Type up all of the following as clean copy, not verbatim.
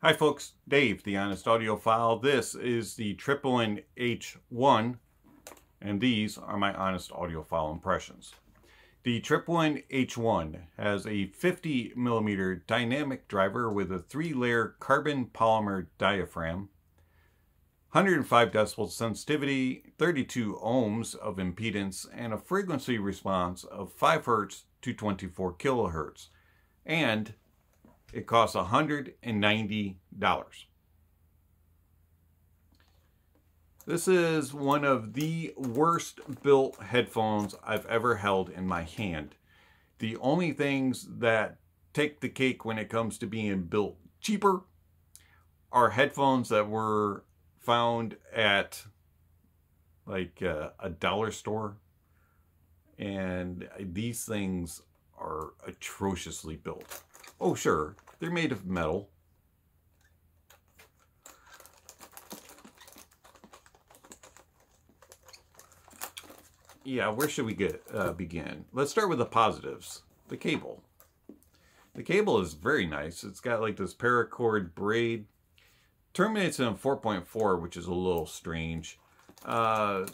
Hi folks, Dave, the Honest Audiophile. This is the Tripowin H1, and these are my Honest Audiophile impressions. The Tripowin H1 has a 50mm dynamic driver with a 3-layer carbon polymer diaphragm, 105 decibels sensitivity, 32 ohms of impedance, and a frequency response of 5 Hz to 24 kHz. And it costs $190. This is one of the worst built headphones I've ever held in my hand. The only things that take the cake when it comes to being built cheaper are headphones that were found at like a dollar store. And these things are atrociously built. Oh, sure, they're made of metal. Yeah, where should we begin? Let's start with the positives. The cable. The cable is very nice. It's got like this paracord braid. Terminates in 4.4, which is a little strange. 3.5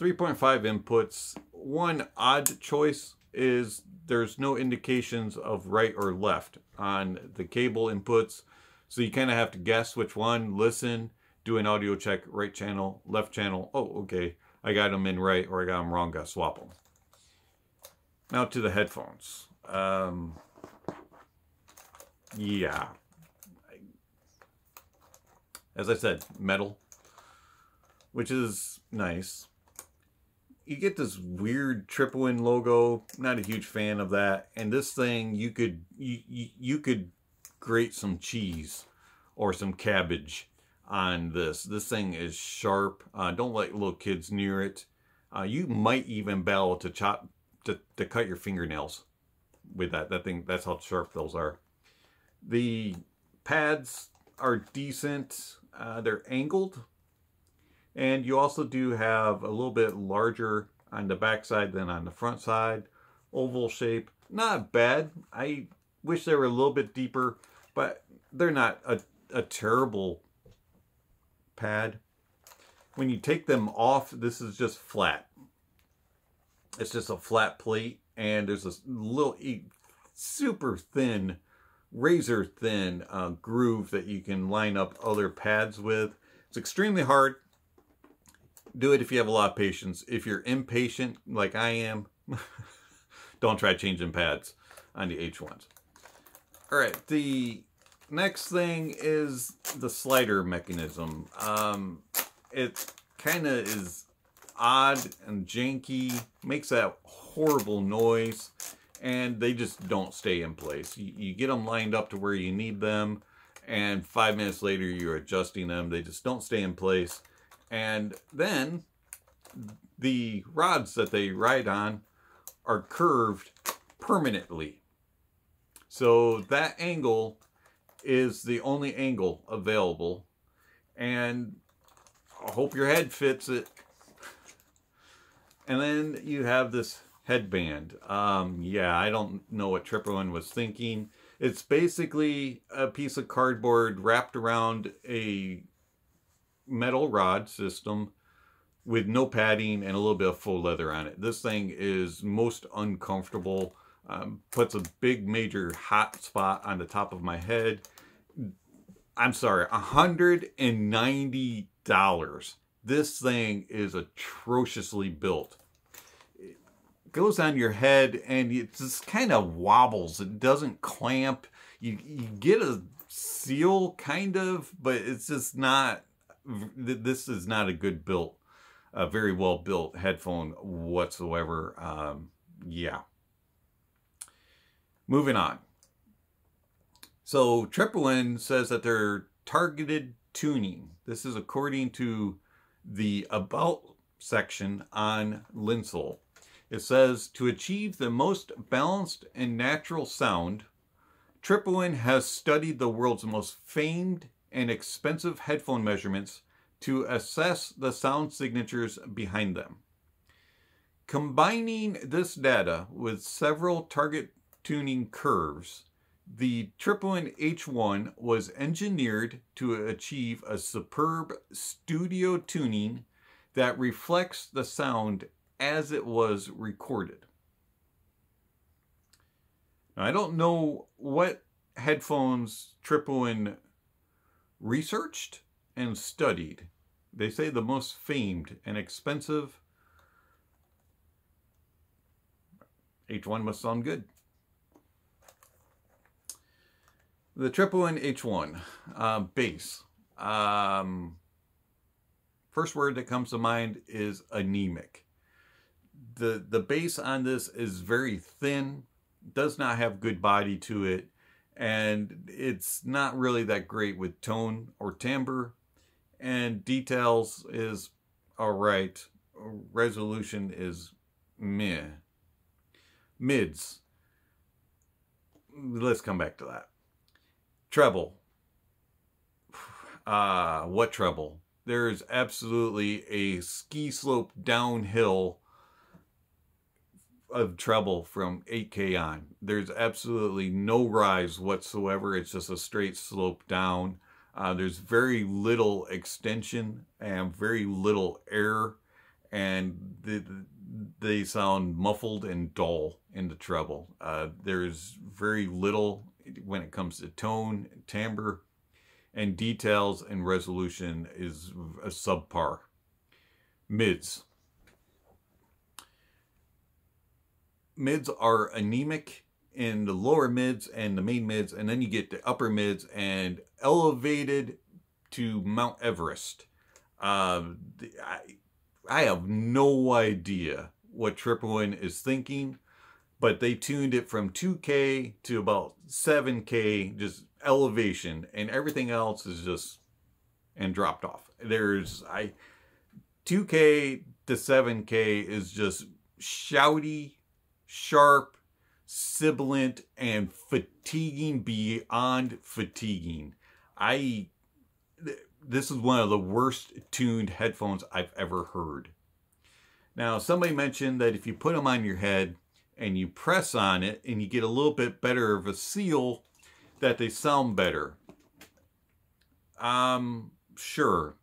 inputs. One odd choice is there's no indications of right or left on the cable inputs. So you kind of have to guess which one, listen, do an audio check, right channel, left channel. Oh, okay, I got them in right or I got them wrong, got to swap them. Now to the headphones. Yeah. As I said, metal, which is nice. You get this weird Tripowin logo. Not a huge fan of that. And this thing, you could grate some cheese or some cabbage on this. This thing is sharp. Don't let little kids near it. You might even be able to to cut your fingernails with that. That thing, that's how sharp those are. The pads are decent. They're angled. And you also do have a little bit larger on the back side than on the front side. Oval shape. Not bad. I wish they were a little bit deeper, but they're not a terrible pad. When you take them off, this is just flat. It's just a flat plate, and there's this little super thin, razor thin groove that you can line up other pads with. It's extremely hard. Do it if you have a lot of patience. If you're impatient, like I am, don't try changing pads on the H1s. All right, the next thing is the slider mechanism. It kind of is odd and janky, makes that horrible noise, and they just don't stay in place. You get them lined up to where you need them, and 5 minutes later you're adjusting them. They just don't stay in place. And then the rods that they ride on are curved permanently. So that angle is the only angle available. And I hope your head fits it. And then you have this headband. Yeah, I don't know what Tripowin was thinking. It's basically a piece of cardboard wrapped around a metal rod system with no padding and a little bit of faux leather on it. This thing is most uncomfortable. Puts a big major hot spot on the top of my head. I'm sorry, $190. This thing is atrociously built. It goes on your head and it just kind of wobbles. It doesn't clamp. You get a seal kind of, but it's just not. This is not a good built, very well built headphone whatsoever. Yeah. Moving on. So Tripowin says that they're targeted tuning. This is according to the About section on Linsole. It says, to achieve the most balanced and natural sound, Tripowin has studied the world's most famed and expensive headphone measurements to assess the sound signatures behind them. Combining this data with several target tuning curves The Tripowin H1 was engineered to achieve a superb studio tuning that reflects the sound as it was recorded. Now, I don't know what headphones Tripowin researched and studied. They say the most famed and expensive H1 must sound good. The Tripowin H1 bass. First word that comes to mind is anemic. The bass on this is very thin, does not have good body to it, and it's not really that great with tone or timbre, and details is alright. Resolution is meh. Mids. Let's come back to that. Treble. What treble? There is absolutely a ski slope downhill of treble from 8K on. There's absolutely no rise whatsoever. It's just a straight slope down. There's very little extension and very little air, and they sound muffled and dull in the treble. There's very little when it comes to tone, timbre, and details, and resolution is a subpar. Mids. Mids are anemic in the lower mids and the main mids, and then you get the upper mids and elevated to Mount Everest. I have no idea what Tripowin is thinking, but they tuned it from 2K to about 7K, just elevation, and everything else is just, and dropped off. There's 2K to 7K is just shouty, sharp, sibilant, and fatiguing beyond fatiguing. This is one of the worst tuned headphones I've ever heard. Now, somebody mentioned that if you put them on your head and you press on it and you get a little bit better of a seal, that they sound better. Sure.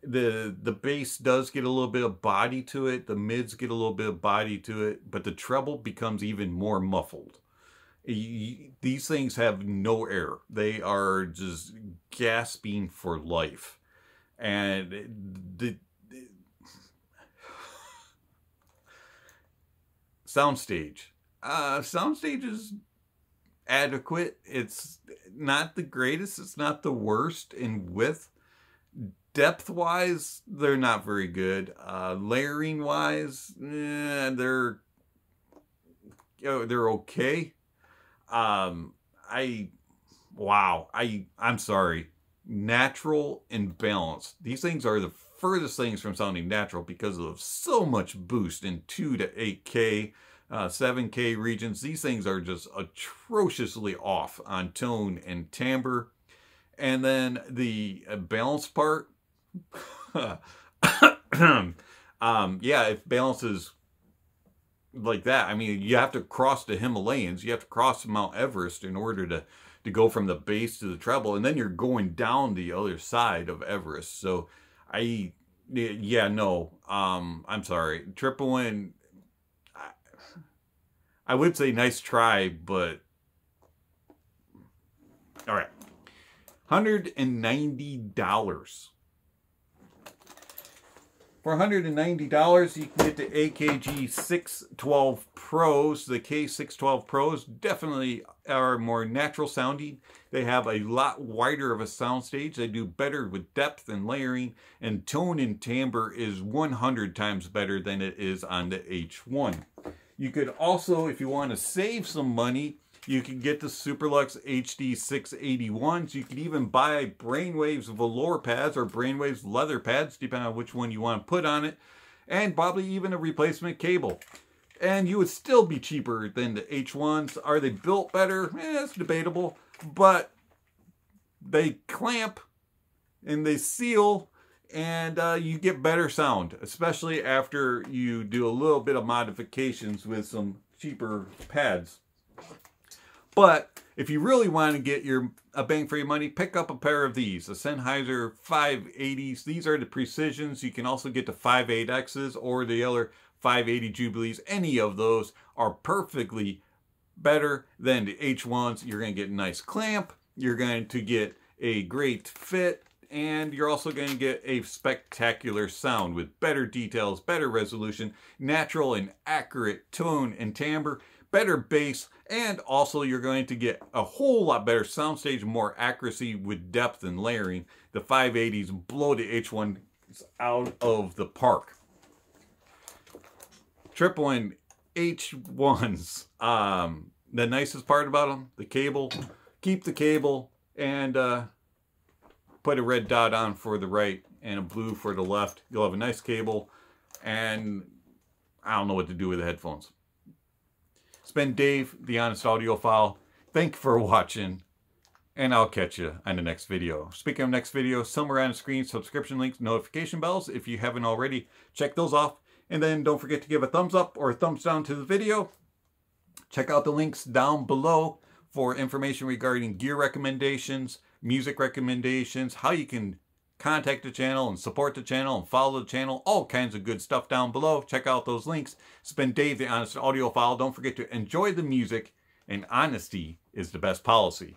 The bass does get a little bit of body to it. The mids get a little bit of body to it, but the treble becomes even more muffled. These things have no air. They are just gasping for life. And the soundstage. Soundstage is adequate. It's not the greatest. It's not the worst in width. Depth-wise, they're not very good. Layering-wise, they're okay. I'm sorry. Natural and balanced. These things are the furthest things from sounding natural because of so much boost in 2 to 8K, 7K regions. These things are just atrociously off on tone and timbre. And then the balance part, yeah, if balance is like that, I mean, you have to cross the Himalayas, you have to cross Mount Everest in order to go from the bass to the treble, and then you're going down the other side of Everest. So I'm sorry. Tripowin, I would say nice try, but all right. $190. For $190, you can get the AKG 612 Pros. The K612 Pros definitely are more natural sounding. They have a lot wider of a soundstage. They do better with depth and layering, and tone and timbre is 100 times better than it is on the H1. You could also, if you want to save some money, you can get the Superlux HD 681s. You can even buy Brainwaves velour pads or Brainwaves leather pads, depending on which one you want to put on it, and probably even a replacement cable. And you would still be cheaper than the H1s. Are they built better? It's debatable, but they clamp and they seal, and you get better sound, especially after you do a little bit of modifications with some cheaper pads. But if you really want to get a bang for your money, pick up a pair of these, the Sennheiser 580s. These are the Precisions. You can also get the 5.8Xs or the other 580 Jubilees. Any of those are perfectly better than the H1s. You're going to get a nice clamp. You're going to get a great fit. And you're also going to get a spectacular sound with better details, better resolution, natural and accurate tone and timbre, better bass, and also you're going to get a whole lot better soundstage, more accuracy with depth and layering. The 580s blow the H1 out of the park. Tripowin H1s, the nicest part about them, the cable. Keep the cable and put a red dot on for the right and a blue for the left. You'll have a nice cable, and I don't know what to do with the headphones. It's been Dave, the Honest Audiophile. Thank you for watching, and I'll catch you on the next video. Speaking of next video, somewhere on the screen, subscription links, notification bells. If you haven't already, check those off. And then don't forget to give a thumbs up or a thumbs down to the video. Check out the links down below for information regarding gear recommendations, music recommendations, how you can contact the channel and support the channel and follow the channel, all kinds of good stuff down below. Check out those links. It's been Dave, the Honest Audiophile. Don't forget to enjoy the music, and honesty is the best policy.